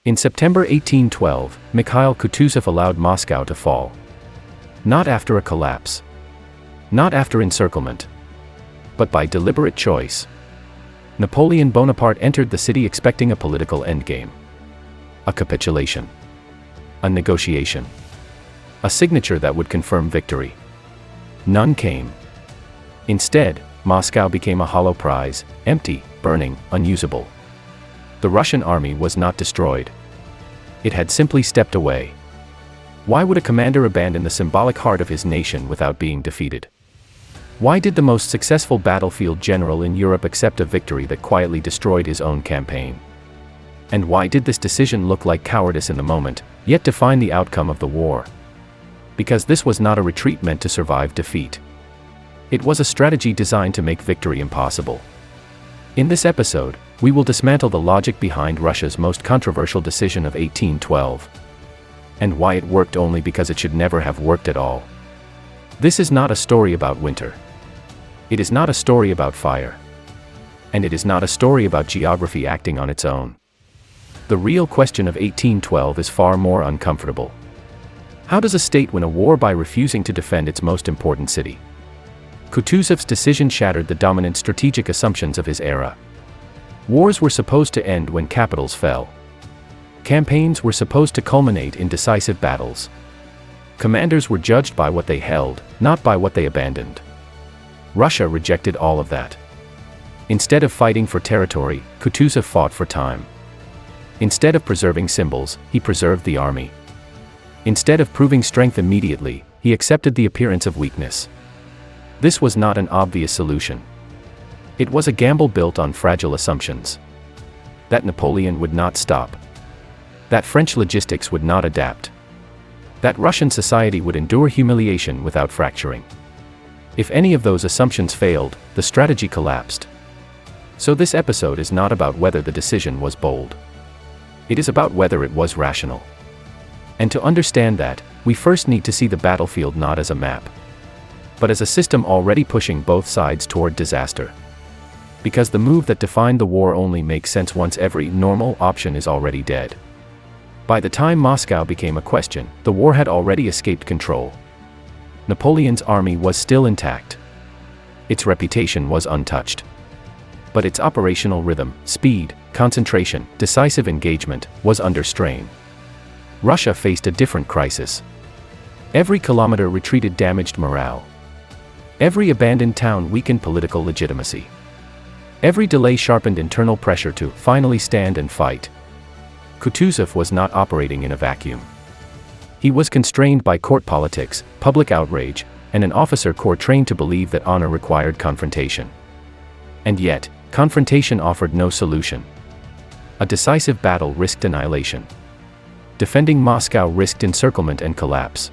In September 1812, Mikhail Kutuzov allowed Moscow to fall. Not after a collapse. Not after encirclement. But by deliberate choice. Napoleon Bonaparte entered the city expecting a political endgame. A capitulation. A negotiation. A signature that would confirm victory. None came. Instead, Moscow became a hollow prize, empty, burning, unusable. The Russian army was not destroyed. It had simply stepped away. Why would a commander abandon the symbolic heart of his nation without being defeated? Why did the most successful battlefield general in Europe accept a victory that quietly destroyed his own campaign? And why did this decision look like cowardice in the moment, yet define the outcome of the war? Because this was not a retreat meant to survive defeat. It was a strategy designed to make victory impossible. In this episode, we will dismantle the logic behind Russia's most controversial decision of 1812. And why it worked only because it should never have worked at all. This is not a story about winter. It is not a story about fire. And it is not a story about geography acting on its own. The real question of 1812 is far more uncomfortable. How does a state win a war by refusing to defend its most important city? Kutuzov's decision shattered the dominant strategic assumptions of his era. Wars were supposed to end when capitals fell. Campaigns were supposed to culminate in decisive battles. Commanders were judged by what they held, not by what they abandoned. Russia rejected all of that. Instead of fighting for territory, Kutuzov fought for time. Instead of preserving symbols, he preserved the army. Instead of proving strength immediately, he accepted the appearance of weakness. This was not an obvious solution. It was a gamble built on fragile assumptions. That Napoleon would not stop. That French logistics would not adapt. That Russian society would endure humiliation without fracturing. If any of those assumptions failed, the strategy collapsed. So this episode is not about whether the decision was bold. It is about whether it was rational. And to understand that, we first need to see the battlefield not as a map, but as a system already pushing both sides toward disaster. Because the move that defined the war only makes sense once every normal option is already dead. By the time Moscow became a question, the war had already escaped control. Napoleon's army was still intact. Its reputation was untouched. But its operational rhythm, speed, concentration, decisive engagement, was under strain. Russia faced a different crisis. Every kilometer retreated damaged morale. Every abandoned town weakened political legitimacy. Every delay sharpened internal pressure to finally stand and fight. Kutuzov was not operating in a vacuum. He was constrained by court politics, public outrage, and an officer corps trained to believe that honor required confrontation. And yet, confrontation offered no solution. A decisive battle risked annihilation. Defending Moscow risked encirclement and collapse.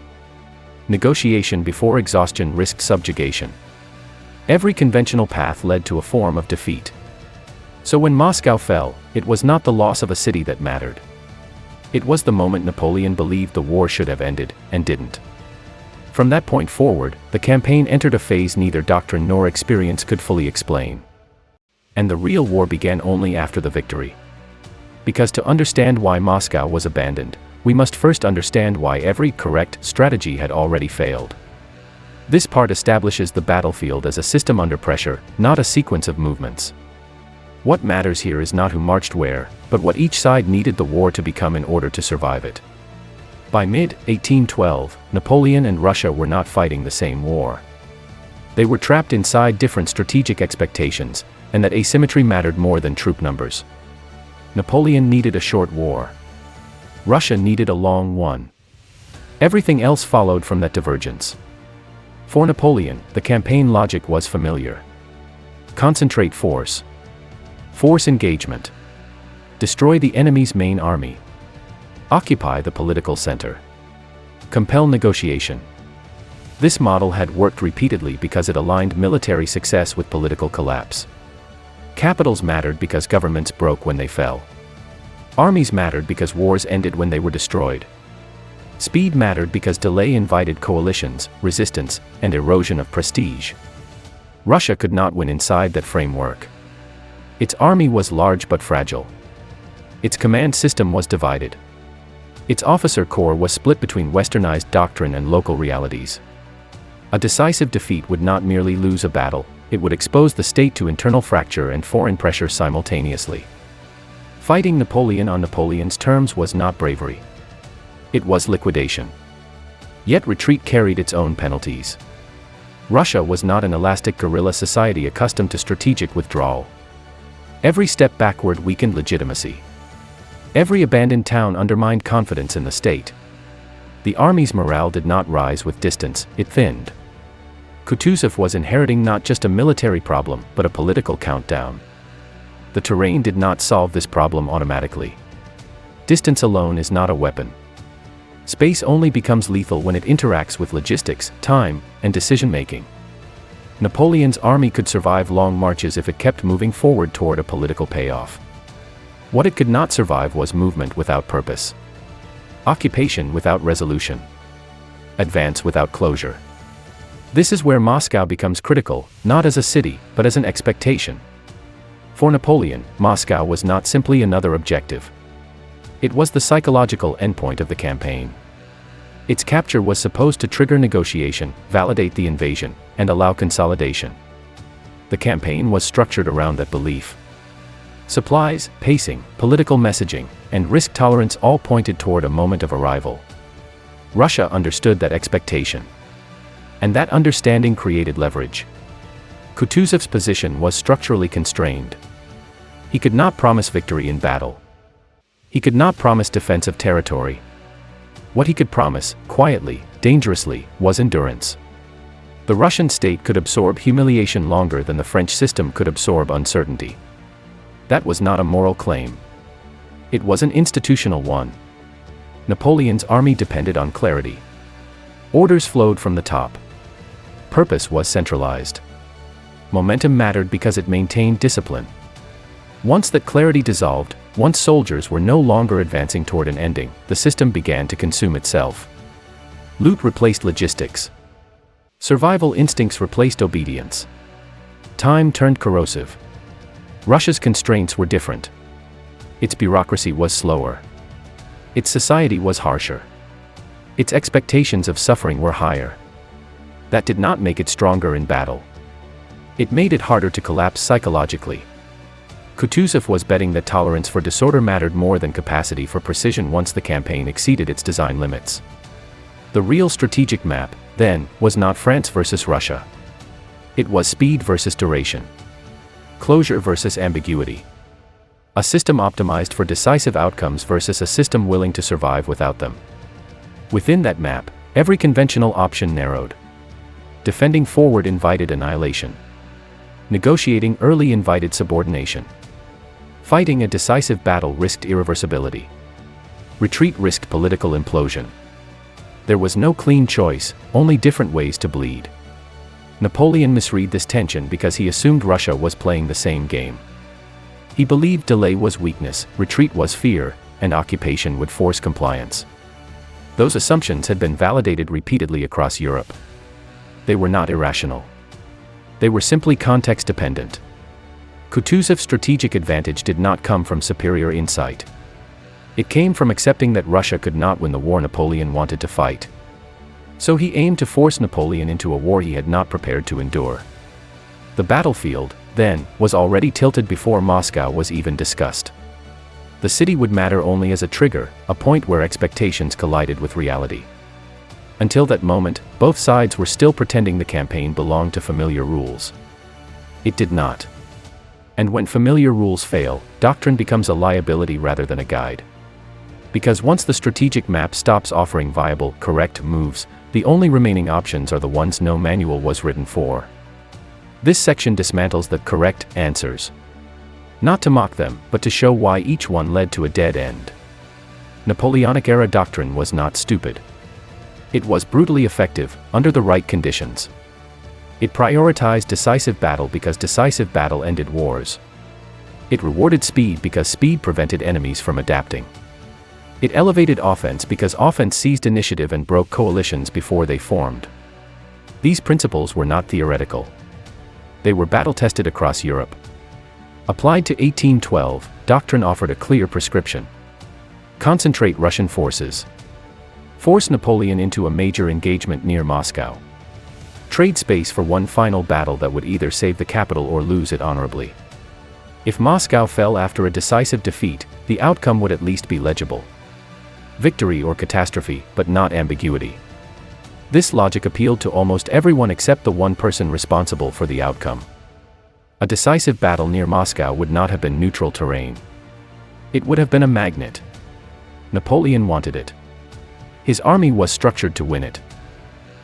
Negotiation before exhaustion risked subjugation. Every conventional path led to a form of defeat. So when Moscow fell, it was not the loss of a city that mattered. It was the moment Napoleon believed the war should have ended, and didn't. From that point forward, the campaign entered a phase neither doctrine nor experience could fully explain. And the real war began only after the victory. Because to understand why Moscow was abandoned, we must first understand why every correct strategy had already failed. This part establishes the battlefield as a system under pressure, not a sequence of movements. What matters here is not who marched where, but what each side needed the war to become in order to survive it. By mid-1812, Napoleon and Russia were not fighting the same war. They were trapped inside different strategic expectations, and that asymmetry mattered more than troop numbers. Napoleon needed a short war. Russia needed a long one. Everything else followed from that divergence. For Napoleon, the campaign logic was familiar. Concentrate force. Force engagement. Destroy the enemy's main army. Occupy the political center. Compel negotiation. This model had worked repeatedly because it aligned military success with political collapse. Capitals mattered because governments broke when they fell. Armies mattered because wars ended when they were destroyed. Speed mattered because delay invited coalitions, resistance, and erosion of prestige. Russia could not win inside that framework. Its army was large but fragile. Its command system was divided. Its officer corps was split between westernized doctrine and local realities. A decisive defeat would not merely lose a battle, it would expose the state to internal fracture and foreign pressure simultaneously. Fighting Napoleon on Napoleon's terms was not bravery. It was liquidation. Yet retreat carried its own penalties. Russia was not an elastic guerrilla society accustomed to strategic withdrawal. Every step backward weakened legitimacy. Every abandoned town undermined confidence in the state. The army's morale did not rise with distance, it thinned. Kutuzov was inheriting not just a military problem, but a political countdown. The terrain did not solve this problem automatically. Distance alone is not a weapon. Space only becomes lethal when it interacts with logistics, time, and decision-making. Napoleon's army could survive long marches if it kept moving forward toward a political payoff. What it could not survive was movement without purpose. Occupation without resolution. Advance without closure. This is where Moscow becomes critical, not as a city, but as an expectation. For Napoleon, Moscow was not simply another objective. It was the psychological endpoint of the campaign. Its capture was supposed to trigger negotiation, validate the invasion, and allow consolidation. The campaign was structured around that belief. Supplies, pacing, political messaging, and risk tolerance all pointed toward a moment of arrival. Russia understood that expectation. And that understanding created leverage. Kutuzov's position was structurally constrained. He could not promise victory in battle. He could not promise defense of territory. What he could promise, quietly, dangerously, was endurance. The Russian state could absorb humiliation longer than the French system could absorb uncertainty. That was not a moral claim. It was an institutional one. Napoleon's army depended on clarity. Orders flowed from the top. Purpose was centralized. Momentum mattered because it maintained discipline. Once that clarity dissolved, once soldiers were no longer advancing toward an ending, the system began to consume itself. Loot replaced logistics. Survival instincts replaced obedience. Time turned corrosive. Russia's constraints were different. Its bureaucracy was slower. Its society was harsher. Its expectations of suffering were higher. That did not make it stronger in battle. It made it harder to collapse psychologically. Kutuzov was betting that tolerance for disorder mattered more than capacity for precision once the campaign exceeded its design limits. The real strategic map, then, was not France versus Russia. It was speed versus duration. Closure versus ambiguity. A system optimized for decisive outcomes versus a system willing to survive without them. Within that map, every conventional option narrowed. Defending forward invited annihilation. Negotiating early invited subordination. Fighting a decisive battle risked irreversibility. Retreat risked political implosion. There was no clean choice, only different ways to bleed. Napoleon misread this tension because he assumed Russia was playing the same game. He believed delay was weakness, retreat was fear, and occupation would force compliance. Those assumptions had been validated repeatedly across Europe. They were not irrational. They were simply context-dependent. Kutuzov's strategic advantage did not come from superior insight. It came from accepting that Russia could not win the war Napoleon wanted to fight. So he aimed to force Napoleon into a war he had not prepared to endure. The battlefield, then, was already tilted before Moscow was even discussed. The city would matter only as a trigger, a point where expectations collided with reality. Until that moment, both sides were still pretending the campaign belonged to familiar rules. It did not. And when familiar rules fail, doctrine becomes a liability rather than a guide. Because once the strategic map stops offering viable, correct moves, the only remaining options are the ones no manual was written for. This section dismantles the correct answers. Not to mock them, but to show why each one led to a dead end. Napoleonic-era doctrine was not stupid. It was brutally effective, under the right conditions. It prioritized decisive battle because decisive battle ended wars. It rewarded speed because speed prevented enemies from adapting. It elevated offense because offense seized initiative and broke coalitions before they formed. These principles were not theoretical. They were battle-tested across Europe. Applied to 1812, doctrine offered a clear prescription. Concentrate Russian forces. Force Napoleon into a major engagement near Moscow. Trade space for one final battle that would either save the capital or lose it honorably. If Moscow fell after a decisive defeat, the outcome would at least be legible. Victory or catastrophe, but not ambiguity. This logic appealed to almost everyone except the one person responsible for the outcome. A decisive battle near Moscow would not have been neutral terrain. It would have been a magnet. Napoleon wanted it. His army was structured to win it.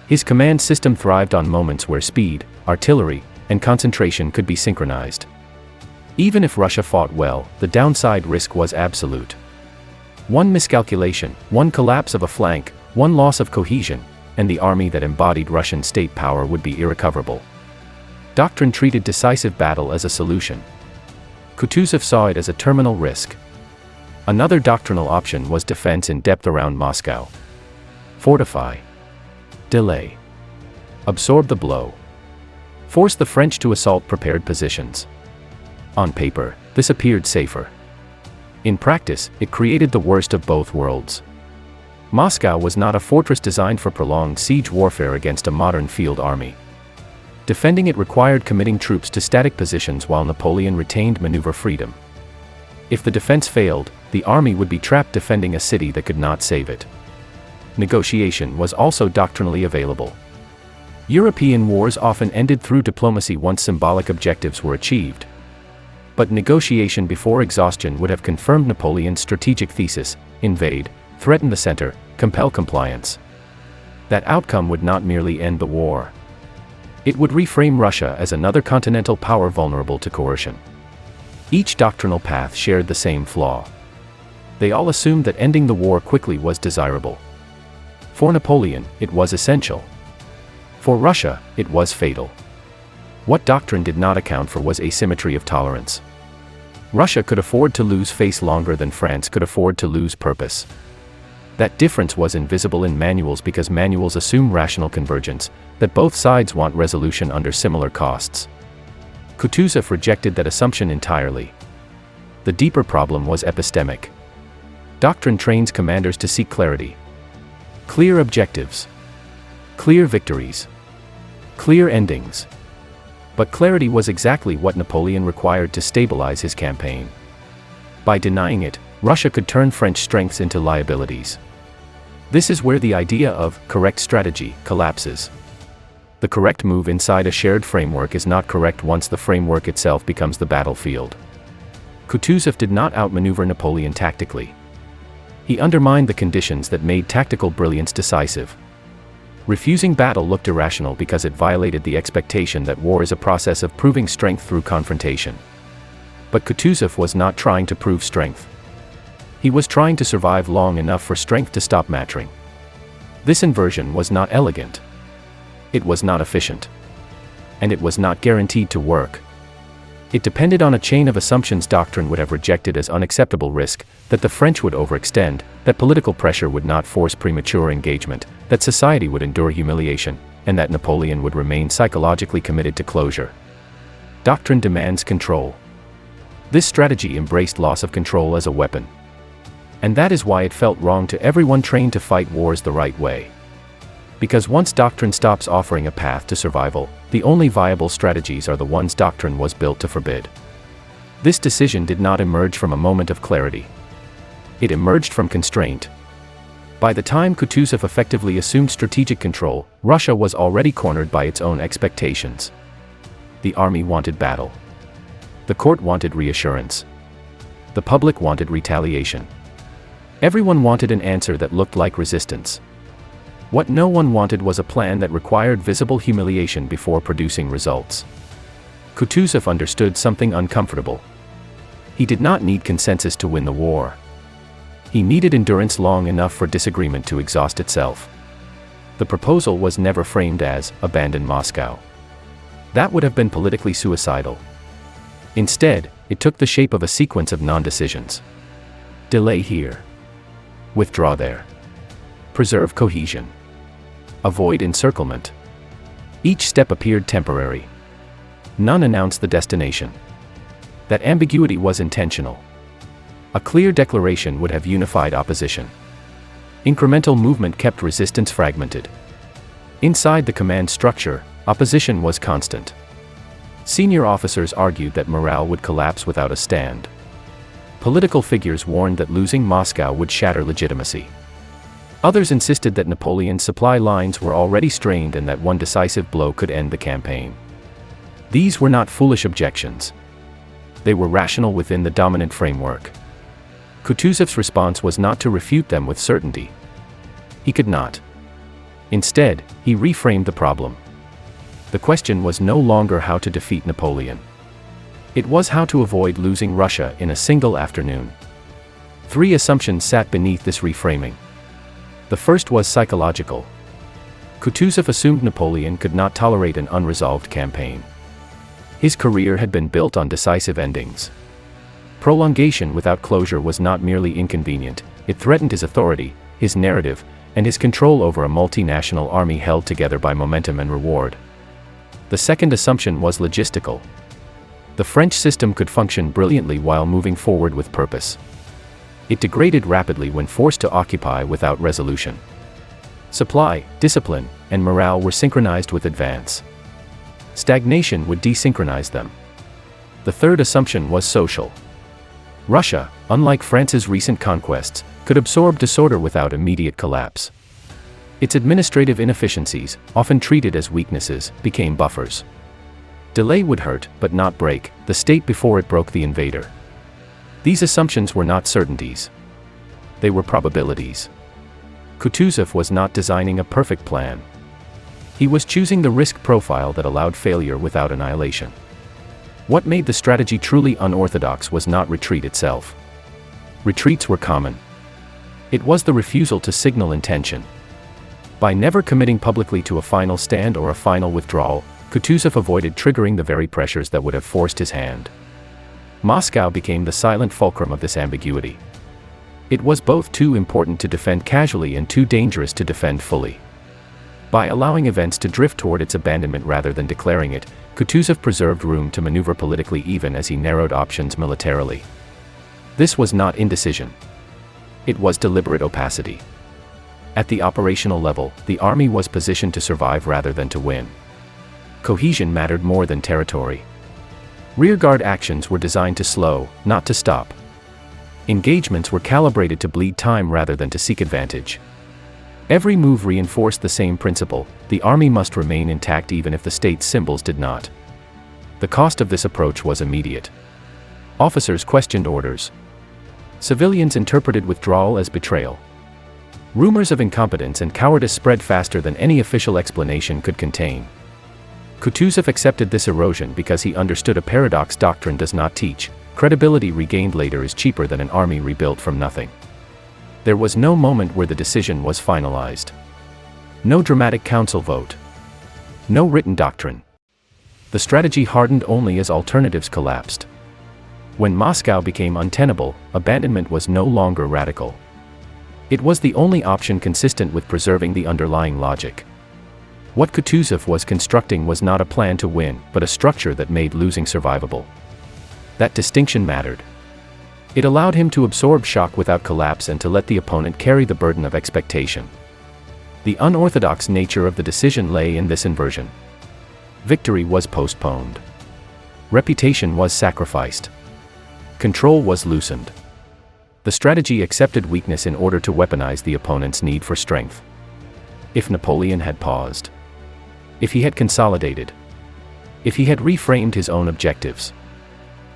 His command system thrived on moments where speed, artillery, and concentration could be synchronized. Even if Russia fought well, the downside risk was absolute. One miscalculation, one collapse of a flank, one loss of cohesion, and the army that embodied Russian state power would be irrecoverable. Doctrine treated decisive battle as a solution. Kutuzov saw it as a terminal risk. Another doctrinal option was defense in depth around Moscow. Fortify. Delay. Absorb the blow. Force the French to assault prepared positions. On paper, this appeared safer. In practice, it created the worst of both worlds. Moscow was not a fortress designed for prolonged siege warfare against a modern field army. Defending it required committing troops to static positions while Napoleon retained maneuver freedom. If the defense failed, the army would be trapped defending a city that could not save it. Negotiation was also doctrinally available. European wars often ended through diplomacy once symbolic objectives were achieved. But negotiation before exhaustion would have confirmed Napoleon's strategic thesis: invade, threaten the center, compel compliance. That outcome would not merely end the war. It would reframe Russia as another continental power vulnerable to coercion. Each doctrinal path shared the same flaw. They all assumed that ending the war quickly was desirable. For Napoleon, it was essential. For Russia, it was fatal. What doctrine did not account for was asymmetry of tolerance. Russia could afford to lose face longer than France could afford to lose purpose. That difference was invisible in manuals because manuals assume rational convergence, that both sides want resolution under similar costs. Kutuzov rejected that assumption entirely. The deeper problem was epistemic. Doctrine trains commanders to seek clarity. Clear objectives. Clear victories. Clear endings. But clarity was exactly what Napoleon required to stabilize his campaign. By denying it, Russia could turn French strengths into liabilities. This is where the idea of correct strategy collapses. The correct move inside a shared framework is not correct once the framework itself becomes the battlefield. Kutuzov did not outmaneuver Napoleon tactically. He undermined the conditions that made tactical brilliance decisive. Refusing battle looked irrational because it violated the expectation that war is a process of proving strength through confrontation. But Kutuzov was not trying to prove strength. He was trying to survive long enough for strength to stop mattering. This inversion was not elegant. It was not efficient. And it was not guaranteed to work. It depended on a chain of assumptions doctrine would have rejected as unacceptable risk, that the French would overextend, that political pressure would not force premature engagement, that society would endure humiliation, and that Napoleon would remain psychologically committed to closure. Doctrine demands control. This strategy embraced loss of control as a weapon. And that is why it felt wrong to everyone trained to fight wars the right way. Because once doctrine stops offering a path to survival, the only viable strategies are the ones doctrine was built to forbid. This decision did not emerge from a moment of clarity. It emerged from constraint. By the time Kutuzov effectively assumed strategic control, Russia was already cornered by its own expectations. The army wanted battle. The court wanted reassurance. The public wanted retaliation. Everyone wanted an answer that looked like resistance. What no one wanted was a plan that required visible humiliation before producing results. Kutuzov understood something uncomfortable. He did not need consensus to win the war. He needed endurance long enough for disagreement to exhaust itself. The proposal was never framed as, abandon Moscow. That would have been politically suicidal. Instead, it took the shape of a sequence of non-decisions. Delay here. Withdraw there. Preserve cohesion. Avoid encirclement. Each step appeared temporary. None announced the destination. That ambiguity was intentional. A clear declaration would have unified opposition. Incremental movement kept resistance fragmented. Inside the command structure, opposition was constant. Senior officers argued that morale would collapse without a stand. Political figures warned that losing Moscow would shatter legitimacy. Others insisted that Napoleon's supply lines were already strained and that one decisive blow could end the campaign. These were not foolish objections. They were rational within the dominant framework. Kutuzov's response was not to refute them with certainty. He could not. Instead, he reframed the problem. The question was no longer how to defeat Napoleon. It was how to avoid losing Russia in a single afternoon. Three assumptions sat beneath this reframing. The first was psychological. Kutuzov assumed Napoleon could not tolerate an unresolved campaign. His career had been built on decisive endings. Prolongation without closure was not merely inconvenient, it threatened his authority, his narrative, and his control over a multinational army held together by momentum and reward. The second assumption was logistical. The French system could function brilliantly while moving forward with purpose. It degraded rapidly when forced to occupy without resolution. Supply, discipline, and morale were synchronized with advance. Stagnation would desynchronize them. The third assumption was social. Russia, unlike France's recent conquests, could absorb disorder without immediate collapse. Its administrative inefficiencies, often treated as weaknesses, became buffers. Delay would hurt, but not break, the state before it broke the invader. These assumptions were not certainties. They were probabilities. Kutuzov was not designing a perfect plan. He was choosing the risk profile that allowed failure without annihilation. What made the strategy truly unorthodox was not retreat itself. Retreats were common. It was the refusal to signal intention. By never committing publicly to a final stand or a final withdrawal, Kutuzov avoided triggering the very pressures that would have forced his hand. Moscow became the silent fulcrum of this ambiguity. It was both too important to defend casually and too dangerous to defend fully. By allowing events to drift toward its abandonment rather than declaring it, Kutuzov preserved room to maneuver politically even as he narrowed options militarily. This was not indecision. It was deliberate opacity. At the operational level, the army was positioned to survive rather than to win. Cohesion mattered more than territory. Rearguard actions were designed to slow, not to stop. Engagements were calibrated to bleed time rather than to seek advantage. Every move reinforced the same principle: the army must remain intact even if the state's symbols did not. The cost of this approach was immediate. Officers questioned orders. Civilians interpreted withdrawal as betrayal. Rumors of incompetence and cowardice spread faster than any official explanation could contain. Kutuzov accepted this erosion because he understood a paradox doctrine does not teach: credibility regained later is cheaper than an army rebuilt from nothing. There was no moment where the decision was finalized. No dramatic council vote. No written doctrine. The strategy hardened only as alternatives collapsed. When Moscow became untenable, abandonment was no longer radical. It was the only option consistent with preserving the underlying logic. What Kutuzov was constructing was not a plan to win, but a structure that made losing survivable. That distinction mattered. It allowed him to absorb shock without collapse and to let the opponent carry the burden of expectation. The unorthodox nature of the decision lay in this inversion. Victory was postponed. Reputation was sacrificed. Control was loosened. The strategy accepted weakness in order to weaponize the opponent's need for strength. If Napoleon had paused, if he had consolidated, if he had reframed his own objectives,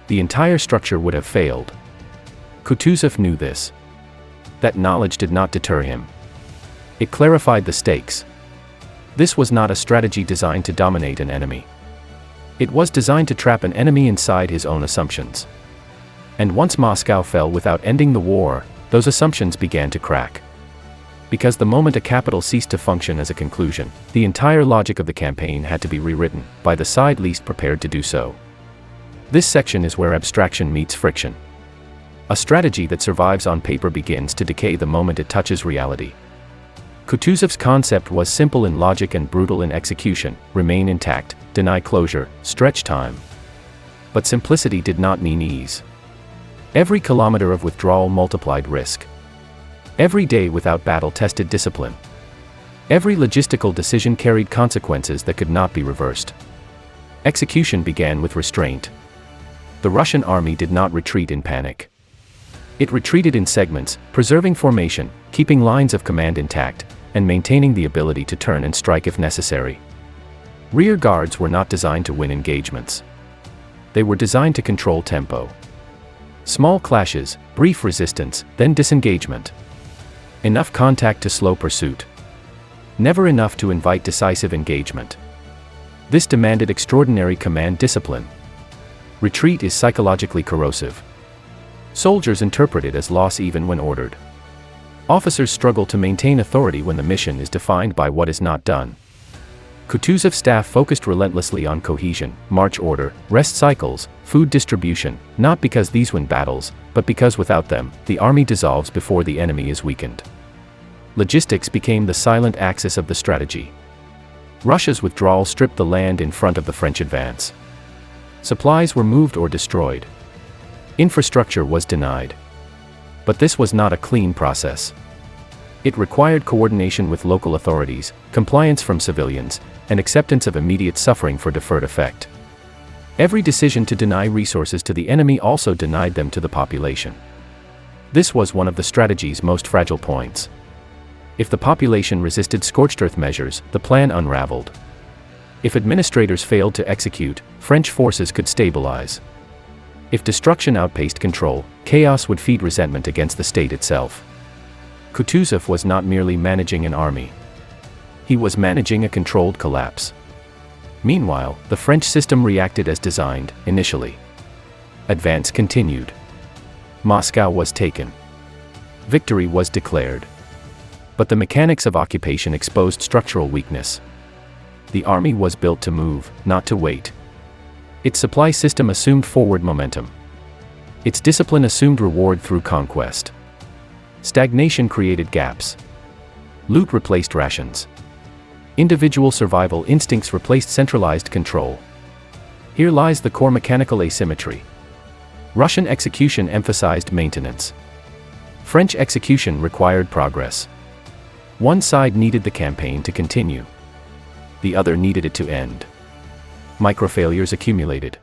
the entire structure would have failed. Kutuzov knew this. That knowledge did not deter him. It clarified the stakes. This was not a strategy designed to dominate an enemy. It was designed to trap an enemy inside his own assumptions. And once Moscow fell without ending the war, those assumptions began to crack. Because the moment a capital ceased to function as a conclusion, the entire logic of the campaign had to be rewritten, by the side least prepared to do so. This section is where abstraction meets friction. A strategy that survives on paper begins to decay the moment it touches reality. Kutuzov's concept was simple in logic and brutal in execution: remain intact, deny closure, stretch time. But simplicity did not mean ease. Every kilometer of withdrawal multiplied risk. Every day without battle tested discipline. Every logistical decision carried consequences that could not be reversed. Execution began with restraint. The Russian army did not retreat in panic. It retreated in segments, preserving formation, keeping lines of command intact, and maintaining the ability to turn and strike if necessary. Rear guards were not designed to win engagements. They were designed to control tempo. Small clashes, brief resistance, then disengagement. Enough contact to slow pursuit. Never enough to invite decisive engagement. This demanded extraordinary command discipline. Retreat is psychologically corrosive. Soldiers interpret it as loss even when ordered. Officers struggle to maintain authority when the mission is defined by what is not done. Kutuzov's staff focused relentlessly on cohesion, march order, rest cycles, food distribution, not because these win battles, but because without them, the army dissolves before the enemy is weakened. Logistics became the silent axis of the strategy. Russia's withdrawal stripped the land in front of the French advance. Supplies were moved or destroyed. Infrastructure was denied. But this was not a clean process. It required coordination with local authorities, compliance from civilians, and acceptance of immediate suffering for deferred effect. Every decision to deny resources to the enemy also denied them to the population. This was one of the strategy's most fragile points. If the population resisted scorched earth measures, the plan unraveled. If administrators failed to execute, French forces could stabilize. If destruction outpaced control, chaos would feed resentment against the state itself. Kutuzov was not merely managing an army. He was managing a controlled collapse. Meanwhile, the French system reacted as designed, initially. Advance continued. Moscow was taken. Victory was declared. But the mechanics of occupation exposed structural weakness. The army was built to move, not to wait. Its supply system assumed forward momentum. Its discipline assumed reward through conquest. Stagnation created gaps. Loot replaced rations. Individual survival instincts replaced centralized control. Here lies the core mechanical asymmetry. Russian execution emphasized maintenance. French execution required progress. One side needed the campaign to continue. The other needed it to end. Microfailures accumulated.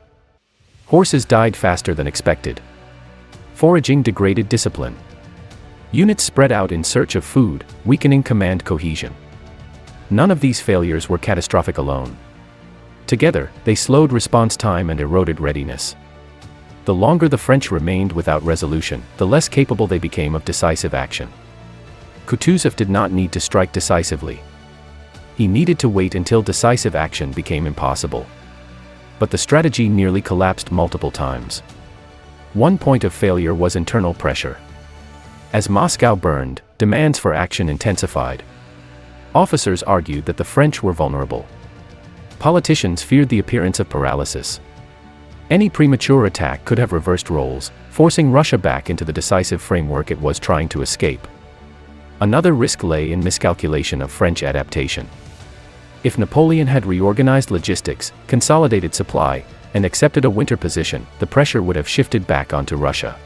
Horses died faster than expected. Foraging degraded discipline. Units spread out in search of food, weakening command cohesion. None of these failures were catastrophic alone. Together, they slowed response time and eroded readiness. The longer the French remained without resolution, the less capable they became of decisive action. Kutuzov did not need to strike decisively. He needed to wait until decisive action became impossible. But the strategy nearly collapsed multiple times. One point of failure was internal pressure. As Moscow burned, demands for action intensified. Officers argued that the French were vulnerable. Politicians feared the appearance of paralysis. Any premature attack could have reversed roles, forcing Russia back into the decisive framework it was trying to escape. Another risk lay in miscalculation of French adaptation. If Napoleon had reorganized logistics, consolidated supply, and accepted a winter position, the pressure would have shifted back onto Russia.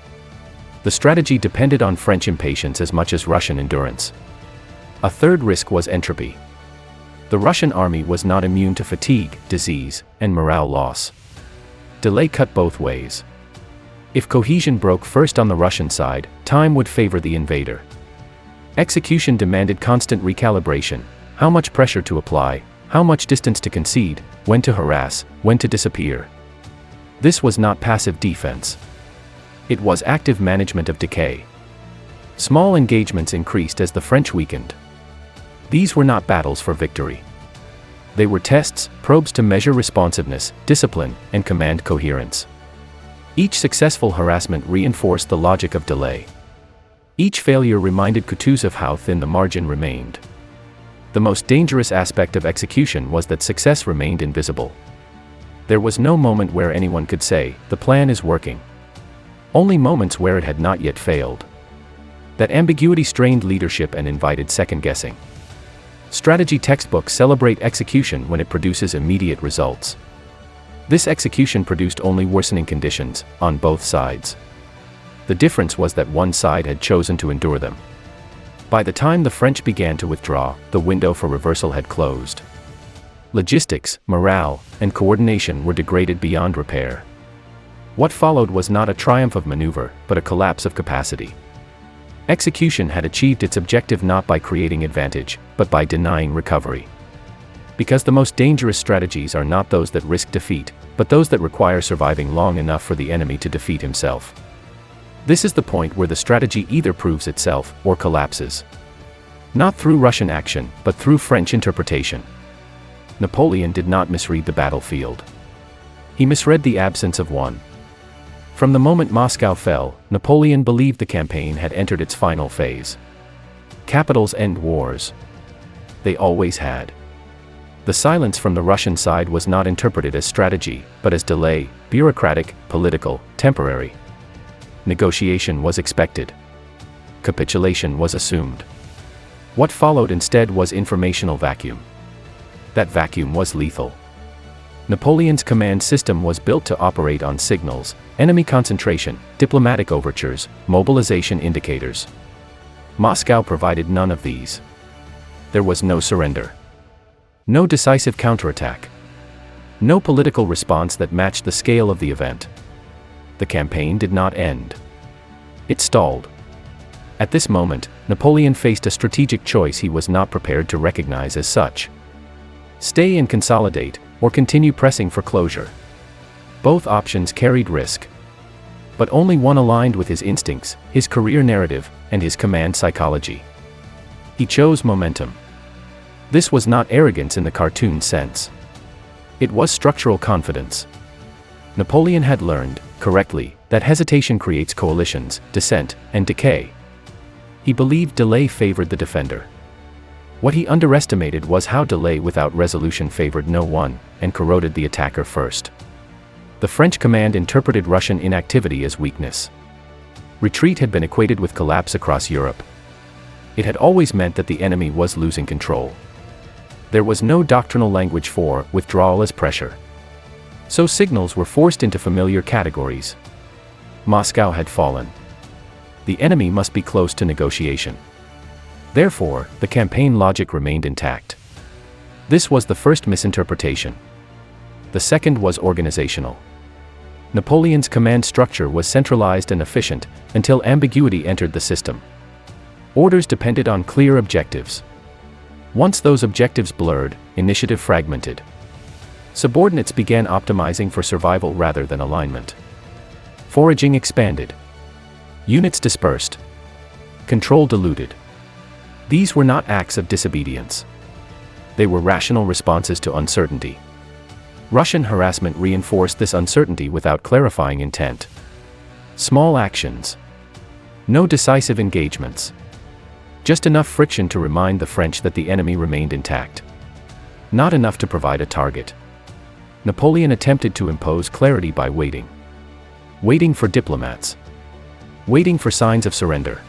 The strategy depended on French impatience as much as Russian endurance. A third risk was entropy. The Russian army was not immune to fatigue, disease, and morale loss. Delay cut both ways. If cohesion broke first on the Russian side, time would favor the invader. Execution demanded constant recalibration: how much pressure to apply, how much distance to concede, when to harass, when to disappear. This was not passive defense. It was active management of decay. Small engagements increased as the French weakened. These were not battles for victory. They were tests, probes to measure responsiveness, discipline, and command coherence. Each successful harassment reinforced the logic of delay. Each failure reminded Kutuzov how thin the margin remained. The most dangerous aspect of execution was that success remained invisible. There was no moment where anyone could say, "The plan is working." Only moments where it had not yet failed. That ambiguity strained leadership and invited second-guessing. Strategy textbooks celebrate execution when it produces immediate results. This execution produced only worsening conditions, on both sides. The difference was that one side had chosen to endure them. By the time the French began to withdraw, the window for reversal had closed. Logistics, morale, and coordination were degraded beyond repair. What followed was not a triumph of maneuver, but a collapse of capacity. Execution had achieved its objective not by creating advantage, but by denying recovery. Because the most dangerous strategies are not those that risk defeat, but those that require surviving long enough for the enemy to defeat himself. This is the point where the strategy either proves itself or collapses. Not through Russian action, but through French interpretation. Napoleon did not misread the battlefield. He misread the absence of one. From the moment Moscow fell, Napoleon believed the campaign had entered its final phase. Capitals end wars. They always had. The silence from the Russian side was not interpreted as strategy, but as delay, bureaucratic, political, temporary. Negotiation was expected. Capitulation was assumed. What followed instead was informational vacuum. That vacuum was lethal. Napoleon's command system was built to operate on signals, enemy concentration, diplomatic overtures, mobilization indicators. Moscow provided none of these. There was no surrender. No decisive counterattack. No political response that matched the scale of the event. The campaign did not end. It stalled. At this moment, Napoleon faced a strategic choice he was not prepared to recognize as such. Stay and consolidate, or continue pressing for closure. Both options carried risk. But only one aligned with his instincts, his career narrative, and his command psychology. He chose momentum. This was not arrogance in the cartoon sense. It was structural confidence. Napoleon had learned, correctly, that hesitation creates coalitions, dissent, and decay. He believed delay favored the defender. What he underestimated was how delay without resolution favored no one, and corroded the attacker first. The French command interpreted Russian inactivity as weakness. Retreat had been equated with collapse across Europe. It had always meant that the enemy was losing control. There was no doctrinal language for withdrawal as pressure. So signals were forced into familiar categories. Moscow had fallen. The enemy must be close to negotiation. Therefore, the campaign logic remained intact. This was the first misinterpretation. The second was organizational. Napoleon's command structure was centralized and efficient, until ambiguity entered the system. Orders depended on clear objectives. Once those objectives blurred, initiative fragmented. Subordinates began optimizing for survival rather than alignment. Foraging expanded. Units dispersed. Control diluted. These were not acts of disobedience. They were rational responses to uncertainty. Russian harassment reinforced this uncertainty without clarifying intent. Small actions. No decisive engagements. Just enough friction to remind the French that the enemy remained intact. Not enough to provide a target. Napoleon attempted to impose clarity by waiting. Waiting for diplomats. Waiting for signs of surrender.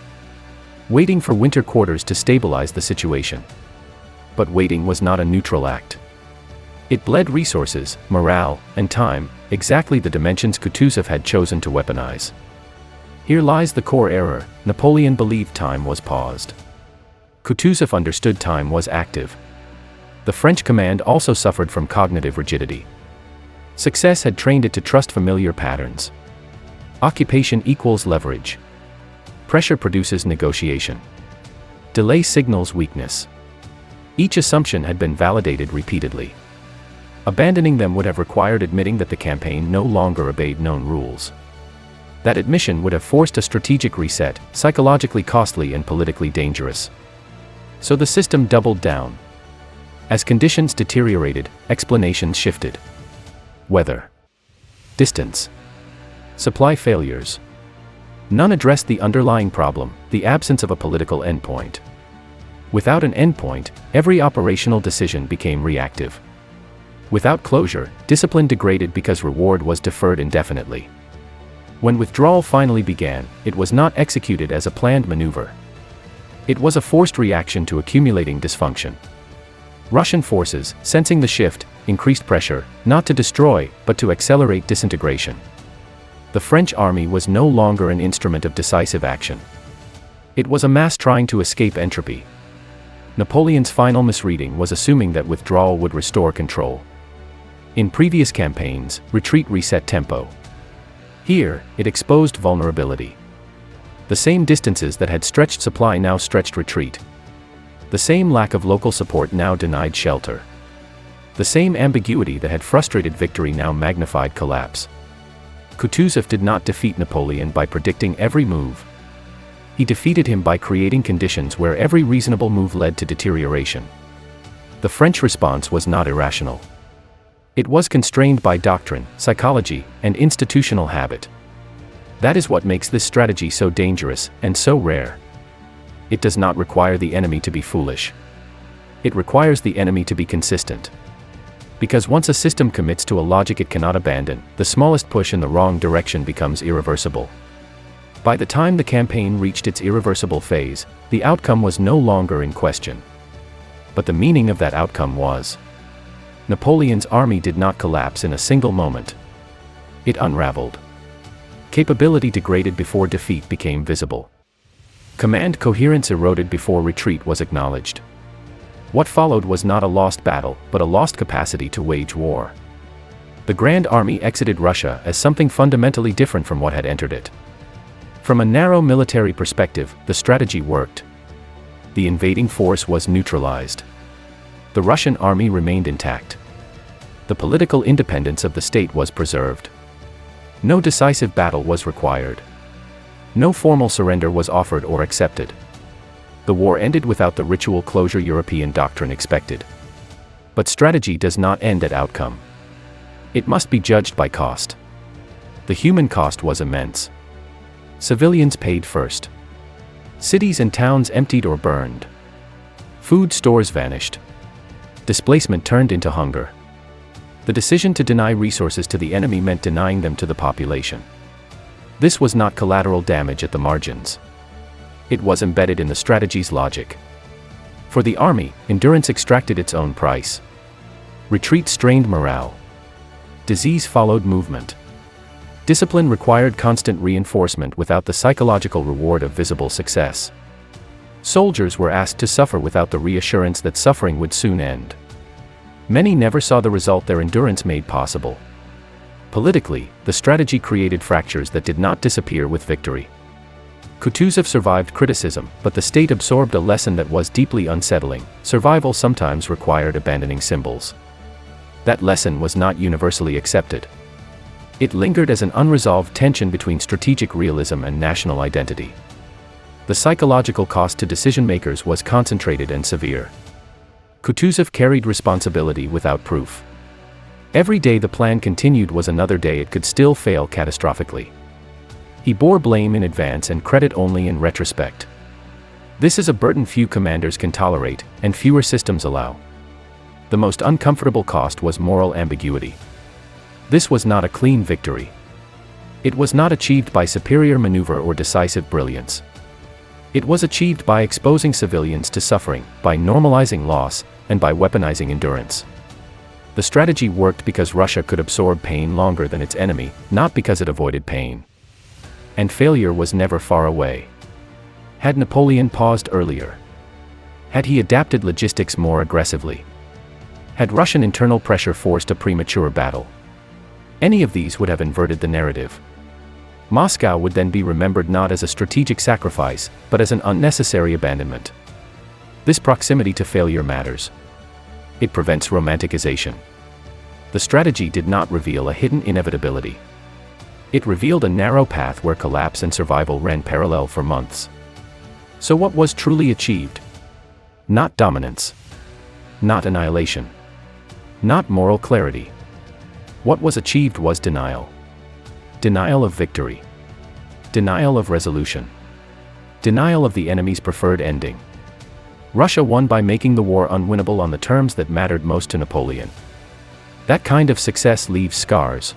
Waiting for winter quarters to stabilize the situation. But waiting was not a neutral act. It bled resources, morale, and time, exactly the dimensions Kutuzov had chosen to weaponize. Here lies the core error. Napoleon believed time was paused. Kutuzov understood time was active. The French command also suffered from cognitive rigidity. Success had trained it to trust familiar patterns. Occupation equals leverage. Pressure produces negotiation. Delay signals weakness. Each assumption had been validated repeatedly. Abandoning them would have required admitting that the campaign no longer obeyed known rules. That admission would have forced a strategic reset, psychologically costly and politically dangerous. So the system doubled down. As conditions deteriorated, explanations shifted. Weather. Distance. Supply failures. None addressed the underlying problem, the absence of a political endpoint. Without an endpoint, every operational decision became reactive. Without closure, discipline degraded because reward was deferred indefinitely. When withdrawal finally began, it was not executed as a planned maneuver. It was a forced reaction to accumulating dysfunction. Russian forces, sensing the shift, increased pressure, not to destroy, but to accelerate disintegration. The French army was no longer an instrument of decisive action. It was a mass trying to escape entropy. Napoleon's final misreading was assuming that withdrawal would restore control. In previous campaigns, retreat reset tempo. Here, it exposed vulnerability. The same distances that had stretched supply now stretched retreat. The same lack of local support now denied shelter. The same ambiguity that had frustrated victory now magnified collapse. Kutuzov did not defeat Napoleon by predicting every move. He defeated him by creating conditions where every reasonable move led to deterioration. The French response was not irrational. It was constrained by doctrine, psychology, and institutional habit. That is what makes this strategy so dangerous and so rare. It does not require the enemy to be foolish. It requires the enemy to be consistent. Because once a system commits to a logic it cannot abandon, the smallest push in the wrong direction becomes irreversible. By the time the campaign reached its irreversible phase, the outcome was no longer in question. But the meaning of that outcome was: Napoleon's army did not collapse in a single moment. It unraveled. Capability degraded before defeat became visible. Command coherence eroded before retreat was acknowledged. What followed was not a lost battle, but a lost capacity to wage war. The Grand Army exited Russia as something fundamentally different from what had entered it. From a narrow military perspective, the strategy worked. The invading force was neutralized. The Russian army remained intact. The political independence of the state was preserved. No decisive battle was required. No formal surrender was offered or accepted. The war ended without the ritual closure European doctrine expected. But strategy does not end at outcome. It must be judged by cost. The human cost was immense. Civilians paid first. Cities and towns emptied or burned. Food stores vanished. Displacement turned into hunger. The decision to deny resources to the enemy meant denying them to the population. This was not collateral damage at the margins. It was embedded in the strategy's logic. For the army, endurance extracted its own price. Retreat strained morale. Disease followed movement. Discipline required constant reinforcement without the psychological reward of visible success. Soldiers were asked to suffer without the reassurance that suffering would soon end. Many never saw the result their endurance made possible. Politically, the strategy created fractures that did not disappear with victory. Kutuzov survived criticism, but the state absorbed a lesson that was deeply unsettling: survival sometimes required abandoning symbols. That lesson was not universally accepted. It lingered as an unresolved tension between strategic realism and national identity. The psychological cost to decision-makers was concentrated and severe. Kutuzov carried responsibility without proof. Every day the plan continued was another day it could still fail catastrophically. He bore blame in advance and credit only in retrospect. This is a burden few commanders can tolerate, and fewer systems allow. The most uncomfortable cost was moral ambiguity. This was not a clean victory. It was not achieved by superior maneuver or decisive brilliance. It was achieved by exposing civilians to suffering, by normalizing loss, and by weaponizing endurance. The strategy worked because Russia could absorb pain longer than its enemy, not because it avoided pain. And failure was never far away. Had Napoleon paused earlier? Had he adapted logistics more aggressively? Had Russian internal pressure forced a premature battle? Any of these would have inverted the narrative. Moscow would then be remembered not as a strategic sacrifice, but as an unnecessary abandonment. This proximity to failure matters. It prevents romanticization. The strategy did not reveal a hidden inevitability. It revealed a narrow path where collapse and survival ran parallel for months. So what was truly achieved? Not dominance. Not annihilation. Not moral clarity. What was achieved was denial. Denial of victory. Denial of resolution. Denial of the enemy's preferred ending. Russia won by making the war unwinnable on the terms that mattered most to Napoleon. That kind of success leaves scars.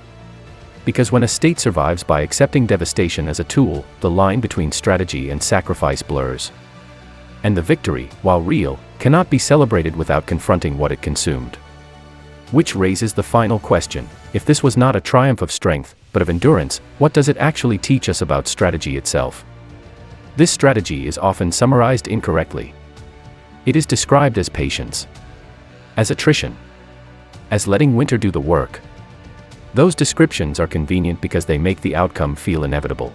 Because when a state survives by accepting devastation as a tool, the line between strategy and sacrifice blurs. And the victory, while real, cannot be celebrated without confronting what it consumed. Which raises the final question: if this was not a triumph of strength, but of endurance. What does it actually teach us about strategy itself? This strategy is often summarized incorrectly. It is described as patience, as attrition, as letting winter do the work. Those descriptions are convenient because they make the outcome feel inevitable.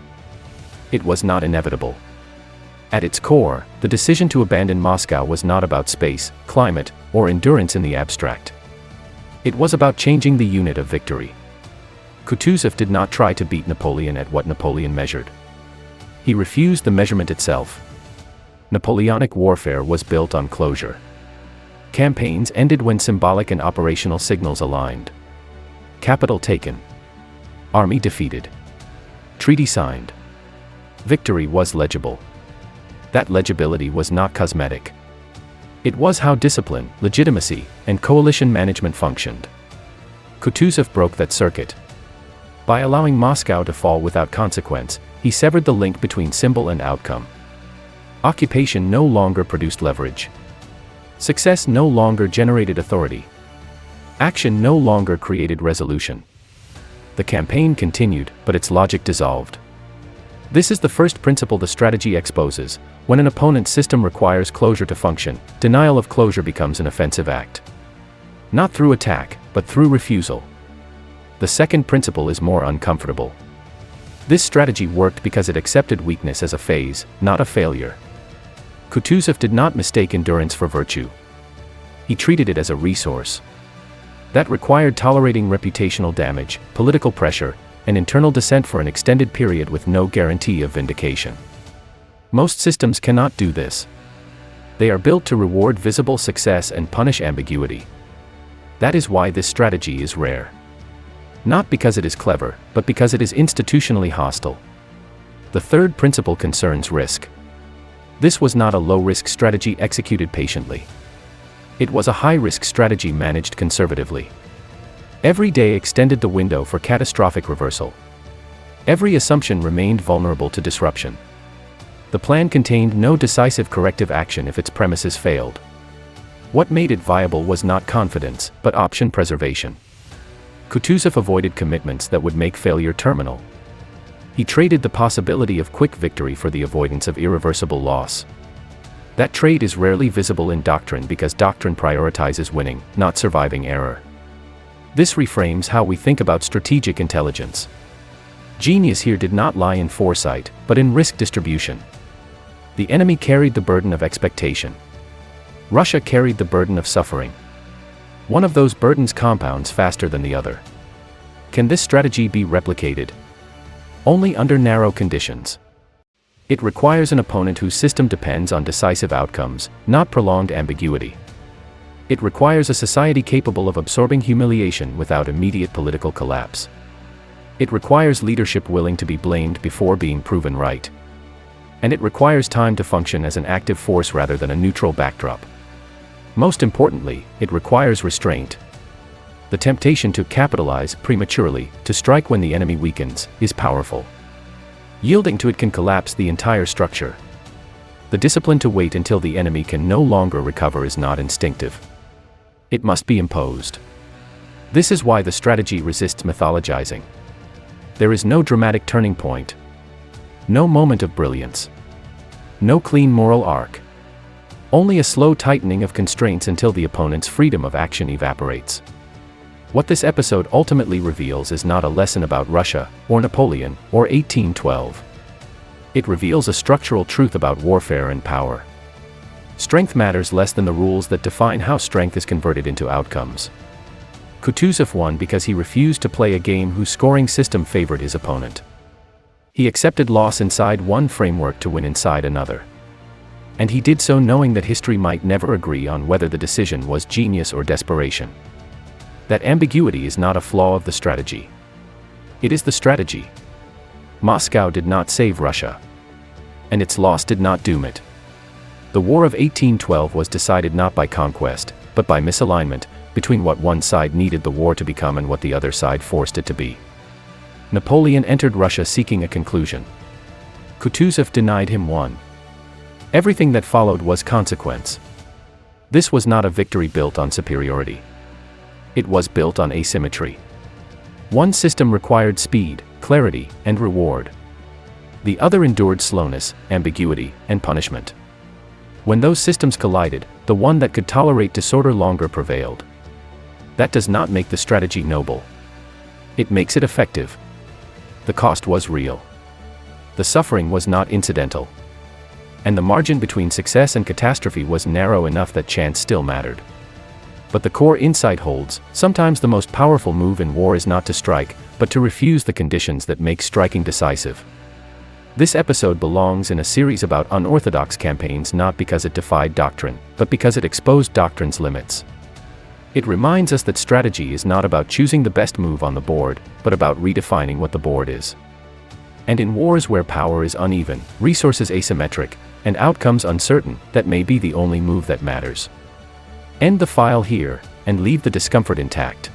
It was not inevitable. At its core, the decision to abandon Moscow was not about space, climate, or endurance in the abstract. It was about changing the unit of victory. Kutuzov did not try to beat Napoleon at what Napoleon measured. He refused the measurement itself. Napoleonic warfare was built on closure. Campaigns ended when symbolic and operational signals aligned. Capital taken. Army defeated. Treaty signed. Victory was legible. That legibility was not cosmetic. It was how discipline, legitimacy, and coalition management functioned. Kutuzov broke that circuit. By allowing Moscow to fall without consequence, he severed the link between symbol and outcome. Occupation no longer produced leverage. Success no longer generated authority. Action no longer created resolution. The campaign continued, but its logic dissolved. This is the first principle the strategy exposes. When an opponent's system requires closure to function, denial of closure becomes an offensive act. Not through attack, but through refusal. The second principle is more uncomfortable. This strategy worked because it accepted weakness as a phase, not a failure. Kutuzov did not mistake endurance for virtue. He treated it as a resource. That required tolerating reputational damage, political pressure, and internal dissent for an extended period with no guarantee of vindication. Most systems cannot do this. They are built to reward visible success and punish ambiguity. That is why this strategy is rare. Not because it is clever, but because it is institutionally hostile. The third principle concerns risk. This was not a low-risk strategy executed patiently. It was a high-risk strategy managed conservatively. Every day extended the window for catastrophic reversal. Every assumption remained vulnerable to disruption. The plan contained no decisive corrective action if its premises failed. What made it viable was not confidence, but option preservation. Kutuzov avoided commitments that would make failure terminal. He traded the possibility of quick victory for the avoidance of irreversible loss. That trade is rarely visible in doctrine because doctrine prioritizes winning, not surviving error. This reframes how we think about strategic intelligence. Genius here did not lie in foresight, but in risk distribution. The enemy carried the burden of expectation. Russia carried the burden of suffering. One of those burdens compounds faster than the other. Can this strategy be replicated? Only under narrow conditions. It requires an opponent whose system depends on decisive outcomes, not prolonged ambiguity. It requires a society capable of absorbing humiliation without immediate political collapse. It requires leadership willing to be blamed before being proven right. And it requires time to function as an active force rather than a neutral backdrop. Most importantly, it requires restraint. The temptation to capitalize prematurely, to strike when the enemy weakens, is powerful. Yielding to it can collapse the entire structure. The discipline to wait until the enemy can no longer recover is not instinctive. It must be imposed. This is why the strategy resists mythologizing. There is no dramatic turning point. No moment of brilliance. No clean moral arc. Only a slow tightening of constraints until the opponent's freedom of action evaporates. What this episode ultimately reveals is not a lesson about Russia, or Napoleon, or 1812. It reveals a structural truth about warfare and power. Strength matters less than the rules that define how strength is converted into outcomes. Kutuzov won because he refused to play a game whose scoring system favored his opponent. He accepted loss inside one framework to win inside another. And he did so knowing that history might never agree on whether the decision was genius or desperation. That ambiguity is not a flaw of the strategy. It is the strategy. Moscow did not save Russia. And its loss did not doom it. The War of 1812 was decided not by conquest, but by misalignment, between what one side needed the war to become and what the other side forced it to be. Napoleon entered Russia seeking a conclusion. Kutuzov denied him one. Everything that followed was consequence. This was not a victory built on superiority. It was built on asymmetry. One system required speed, clarity, and reward. The other endured slowness, ambiguity, and punishment. When those systems collided, the one that could tolerate disorder longer prevailed. That does not make the strategy noble. It makes it effective. The cost was real. The suffering was not incidental. And the margin between success and catastrophe was narrow enough that chance still mattered. But the core insight holds: sometimes the most powerful move in war is not to strike, but to refuse the conditions that make striking decisive. This episode belongs in a series about unorthodox campaigns, not because it defied doctrine, but because it exposed doctrine's limits. It reminds us that strategy is not about choosing the best move on the board, but about redefining what the board is. And in wars where power is uneven, resources asymmetric, and outcomes uncertain, that may be the only move that matters. End the file here, and leave the discomfort intact.